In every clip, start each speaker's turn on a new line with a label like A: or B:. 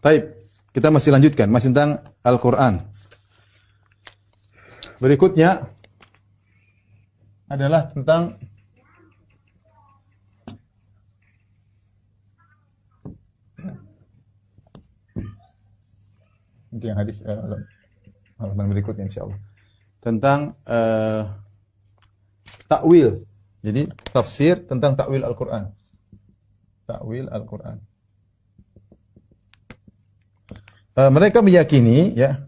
A: Baik, kita masih lanjutkan, masih tentang Al-Quran. Berikutnya adalah tentang nanti yang hadis halaman berikutnya insyaallah. Tentang takwil. Jadi tafsir tentang takwil Al-Quran. Takwil Al-Quran. Mereka meyakini ya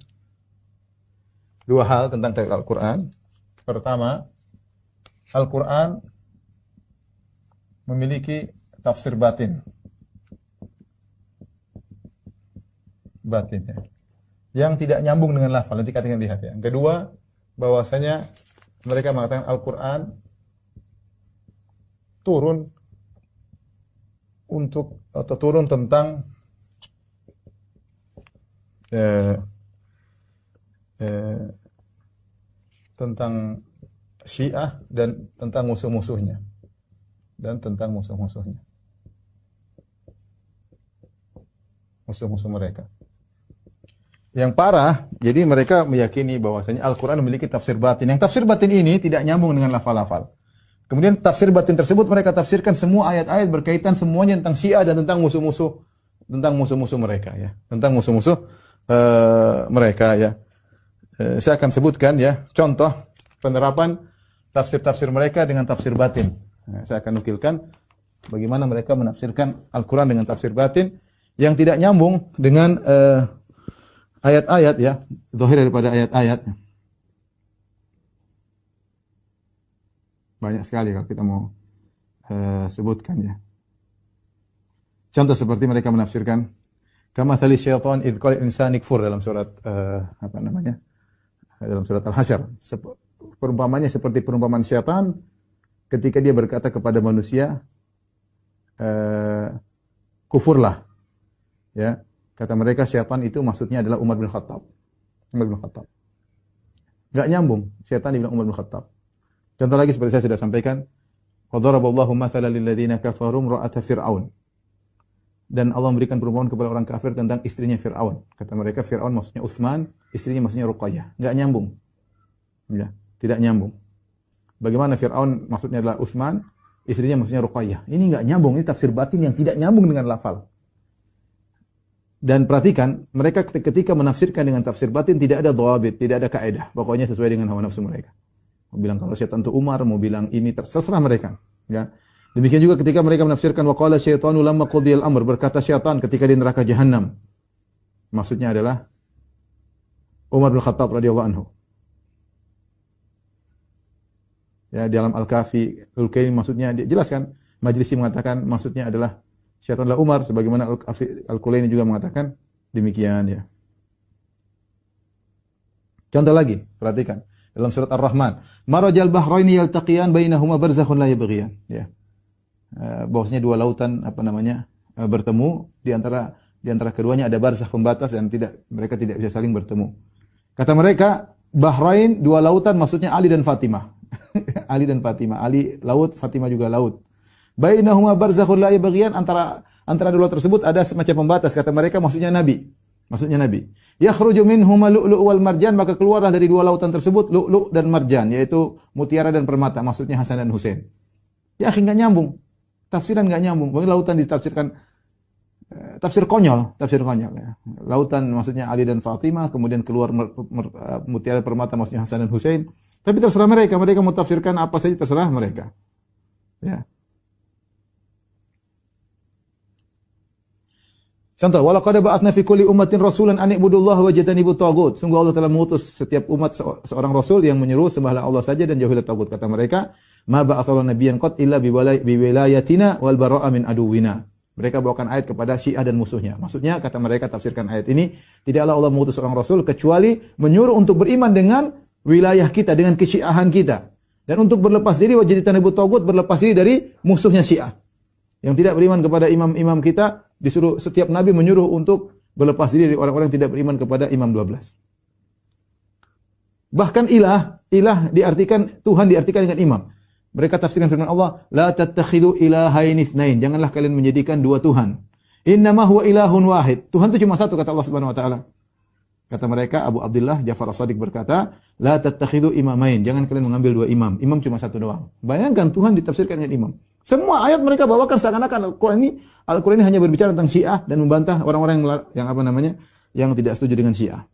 A: dua hal tentang takwil Al-Quran. Pertama, Al-Quran memiliki tafsir batin. Batin ya. Yang tidak nyambung dengan lafal. Nanti kita lihat ya. Yang kedua, bahwasanya mereka mengatakan Al-Quran turun untuk atau turun tentang tentang Syiah dan tentang musuh-musuhnya musuh-musuh mereka. Yang parah, jadi mereka meyakini bahwasanya Al-Quran memiliki tafsir batin. Yang tafsir batin ini tidak nyambung dengan lafal-lafal. Kemudian tafsir batin tersebut mereka tafsirkan semua ayat-ayat berkaitan semuanya tentang Syiah dan tentang musuh-musuh mereka ya, tentang musuh-musuh mereka ya. Saya akan sebutkan ya contoh penerapan tafsir-tafsir mereka dengan tafsir batin. Saya akan nukilkan bagaimana mereka menafsirkan Al-Quran dengan tafsir batin yang tidak nyambung dengan ayat-ayat ya, zahir daripada ayat-ayat. Banyak sekali kalau kita mau sebutkan ya. Contoh seperti mereka menafsirkan kamathali syaitan idh qala insani kfur dalam surat dalam surat Al-Hasyr. Perumpamannya seperti perumpamaan syaitan ketika dia berkata kepada manusia kufurlah. Ya, kata mereka syaitan itu maksudnya adalah Umar bin Khattab. Enggak nyambung, syaitan dibilang Umar bin Khattab. Contoh lagi seperti saya sudah sampaikan, wa daraballahu mathalan lil ladzina kafaru ra'ata fir'aun. Dan Allah memberikan perumpamaan kepada orang kafir tentang istrinya Fir'aun. Kata mereka Fir'aun maksudnya Utsman, istrinya maksudnya Ruqayyah. Enggak nyambung. Ya, tidak nyambung. Bagaimana Fir'aun maksudnya adalah Utsman, istrinya maksudnya Ruqayyah. Ini enggak nyambung, ini tafsir batin yang tidak nyambung dengan lafal. Dan perhatikan, mereka ketika menafsirkan dengan tafsir batin tidak ada dhawabit, tidak ada kaidah. Pokoknya sesuai dengan hawa nafsu mereka. Mau bilang kalau syaitan itu Umar, mau bilang ini terserah mereka. Ya. Demikian juga ketika mereka menafsirkan waqala syaitanu lamma qudiyal amr, berkata syaitan ketika di neraka jahanam. Maksudnya adalah Umar bin Khattab radhiyallahu anhu. Ya, dalam Al-Kafi, Al-Kafi maksudnya dia jelaskan, Majlisi mengatakan maksudnya adalah syaitan adalah Umar, sebagaimana Al-Kulaini juga mengatakan demikian ya. Contoh lagi, perhatikan dalam surat Ar-Rahman, marajal bahraini yaltaqiyan bainahuma barzakhun la yabghiyan ya. Bahwasanya dua lautan bertemu di antara keduanya ada barzakh pembatas dan mereka tidak bisa saling bertemu. Kata mereka Bahrain dua lautan maksudnya Ali dan Fatimah. Ali dan Fatimah, Ali laut, Fatimah juga laut. Bainahuma barzakhun la yabghiyan, antara dua tersebut ada semacam pembatas. Kata mereka maksudnya Nabi. Yakhruju minhuma lu'lu' wal marjan, maka keluarlah dari dua lautan tersebut lu'lu' dan marjan, yaitu mutiara dan permata, maksudnya Hasan dan Husain. Ya, enggak nyambung. Tafsiran enggak nyambung. Bagaimana lautan ditafsirkan tafsir konyol ya. Lautan maksudnya Ali dan Fatimah, kemudian keluar mutiara permata maksudnya Hasan dan Husain. Tapi terserah mereka mau tafsirkan apa saja, terserah mereka. Ya. Contoh, walaqad ba'atsna fi kulli ummatin rasulan an ibudullaha wajtanibut taghut. Sungguh Allah telah mengutus setiap umat seorang rasul yang menyeru sembahlah Allah saja dan jauhilah taghut. Kata mereka, ma ba'atsallahu nabiyyan qad illa bi wilayatina wal bara'a min aduwina. Mereka bawakan ayat kepada Syiah dan musuhnya. Maksudnya kata mereka tafsirkan ayat ini, tidaklah Allah mengutus seorang rasul kecuali menyuruh untuk beriman dengan wilayah kita, dengan kesyiahan kita. Dan untuk berlepas diri wajtanibut taghut, berlepas diri dari musuhnya Syiah. Yang tidak beriman kepada imam-imam kita, disuruh setiap nabi menyuruh untuk berlepas diri dari orang-orang yang tidak beriman kepada imam 12. Bahkan ilah diartikan Tuhan diartikan dengan imam. Mereka tafsirkan firman Allah, la tattakhidhu ilahaini itsnain. Janganlah kalian menjadikan dua Tuhan. Innama huwa ilahun wahid. Tuhan itu cuma satu, kata Allah Subhanahu wa taala. Kata mereka, Abu Abdullah Ja'far As-Shadiq berkata, la tattakhidhu imamain. Jangan kalian mengambil dua imam. Imam cuma satu doang. Bayangkan Tuhan ditafsirkan dengan imam. Semua ayat mereka bawakan seakan-akan Al-Quran ini hanya berbicara tentang Syiah dan membantah orang-orang yang tidak setuju dengan Syiah.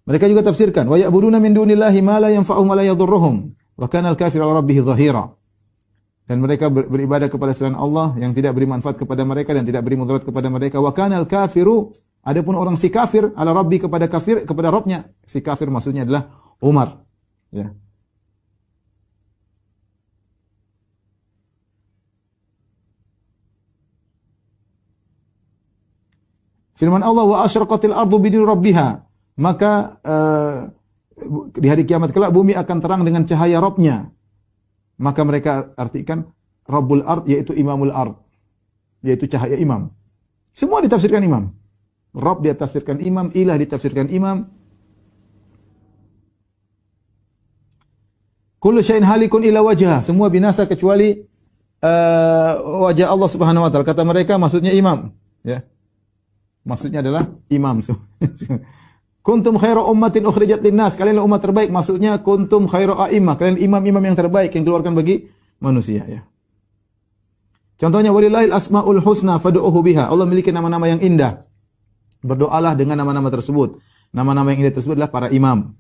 A: Mereka juga tafsirkan, wa ya'buduna min dunillahi ma la yanfa'uhum wa la yadhurruhum wa kana al-kafiru 'ala rabbih dhahira. Dan mereka beribadah kepada selain Allah yang tidak beri manfaat kepada mereka dan tidak beri mudarat kepada mereka. Wa kana al-kafiru, adapun orang si kafir, 'ala rabbi kepada Rabbnya. Si kafir maksudnya adalah Umar. Ya. Firman Allah, wa asyraqatil ardu bidin rabbiha. Maka di hari kiamat kelak bumi akan terang dengan cahaya Rabbnya. Maka mereka artikan Rabbul Ard yaitu Imamul Ard, yaitu cahaya imam. Semua ditafsirkan imam. Rabb ditafsirkan imam, ilah ditafsirkan imam. Kullu syai'in halikun illa wajhah. Semua binasa kecuali wajah Allah Subhanahu wa taala. Kata mereka maksudnya imam, ya. Maksudnya adalah imam. Kuntum khairu ummatin ukhrijat linnas. Kalian umat terbaik, maksudnya kuntum khairu a'immah. Kalian imam-imam yang terbaik yang keluarkan bagi manusia, ya. Contohnya walillahil asmaul husna fad'uhu biha. Allah memiliki nama-nama yang indah. Berdoalah dengan nama-nama tersebut. Nama-nama yang indah tersebut adalah para imam.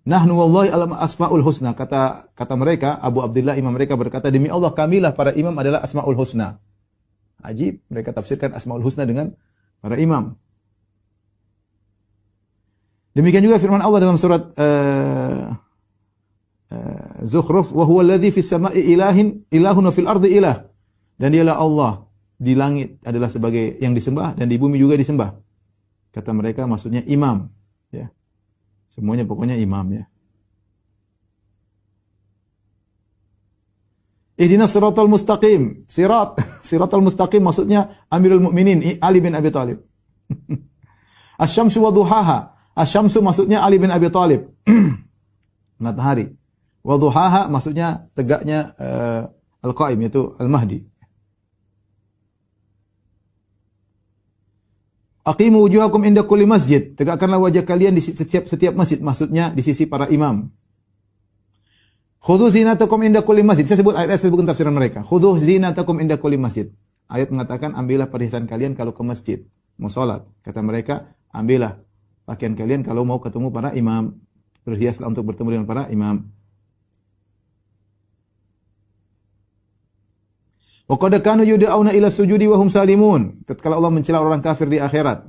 A: Nahnu wallahi al asmaul husna. Kata mereka, Abu Abdullah imam mereka berkata, demi Allah kamilah para imam adalah asmaul husna. Ajib, mereka tafsirkan asmaul husna dengan para imam. Demikian juga firman Allah dalam surat Zukhruf, wa huwa alladhi fis sama'i ilahun wa fil ardi ilah. Dan dialah Allah di langit adalah sebagai yang disembah dan di bumi juga disembah. Kata mereka maksudnya imam, ya. Semuanya pokoknya imam, ya. Ihdinas siratal mustaqim. Siratal mustaqim maksudnya Amirul Mukminin Ali bin Abi Thalib. Asy-syamsu wa duhaha. Asy-syamsu maksudnya Ali bin Abi Thalib. Matahari. Wa duhaha maksudnya tegaknya Al-Qaim yaitu Al-Mahdi. Aqimu wujuhakum inda kulli masjid. Tegakkanlah wajah kalian di setiap masjid, maksudnya di sisi para imam. Khudhu zinatakum inda kulli masjid. Saya sebut ayat bukan tafsiran mereka. Khudhu zinatakum inda kulli masjid. Ayat mengatakan ambillah perhiasan kalian kalau ke masjid, mau salat. Kata mereka, ambillah pakaian kalian kalau mau ketemu para imam. Berhiaslah untuk bertemu dengan para imam. Wa qad kanu yud'auna ila sujudi wa hum salimun. Tatkala Allah mencela orang kafir di akhirat,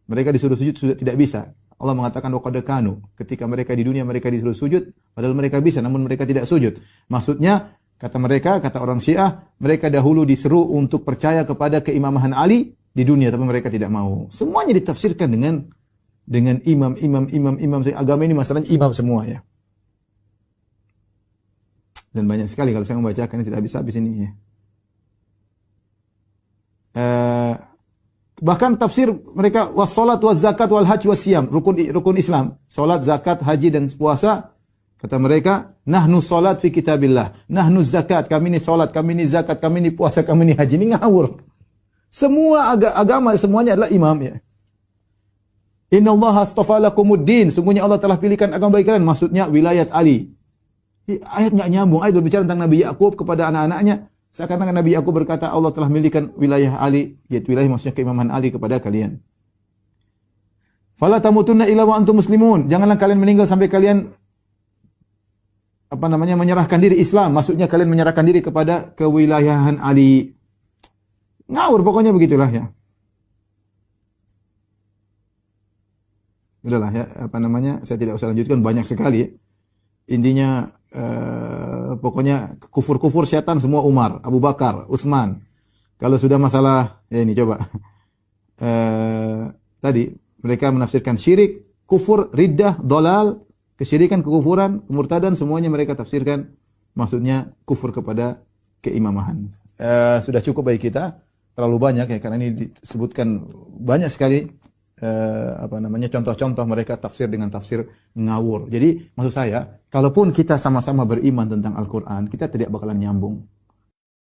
A: mereka disuruh sujud sudah tidak bisa. Allah mengatakan wa qad kanu, ketika mereka di dunia mereka disuruh sujud padahal mereka bisa namun mereka tidak sujud. Maksudnya kata mereka, kata orang Syiah, mereka dahulu diseru untuk percaya kepada keimamahan Ali di dunia tapi mereka tidak mau. Semuanya ditafsirkan dengan imam. Agama ini masalahnya imam semua, ya. Dan banyak sekali kalau saya membacakan tidak habis-habis ini, ya. Bahkan tafsir mereka wassalat waz zakat wal haji was siyam, rukun Islam, salat, zakat, haji dan puasa. Kata mereka, nahnu salat fi kitabillah, nahnu zakat, kami ini salat, kami ini zakat, kami ini puasa, kami ini haji. Ini ngawur. Semua agama semuanya adalah imam, ya. Innallaha astafa lakumuddin, sungguhnya Allah telah pilihkan agama bagi kalian, maksudnya wilayat Ali. Ayat enggak nyambung, ayat berbicara tentang Nabi Yakub kepada anak-anaknya. Seakan-akan Nabi Yakub berkata Allah telah memilihkan wilayah Ali, yaitu wilayah maksudnya keimaman Ali kepada kalian. Fala tamutunna illa wa antum muslimun, janganlah kalian meninggal sampai kalian menyerahkan diri Islam, maksudnya kalian menyerahkan diri kepada kewilayahan Ali. Ngawur pokoknya begitulah, ya. Udahlah, ya, saya tidak usah lanjutkan, banyak sekali, ya. Intinya pokoknya kufur-kufur setan semua Umar, Abu Bakar, Utsman. Kalau sudah masalah, ya ini coba. Tadi mereka menafsirkan syirik, kufur, riddah, dolal, kesyirikan, kekufuran, kemurtadan, semuanya mereka tafsirkan maksudnya kufur kepada keimamahan. Sudah cukup bagi kita, terlalu banyak, ya, karena ini disebutkan banyak sekali contoh-contoh mereka tafsir dengan tafsir ngawur. Jadi maksud saya, kalaupun kita sama-sama beriman tentang Al-Quran, kita tidak bakalan nyambung.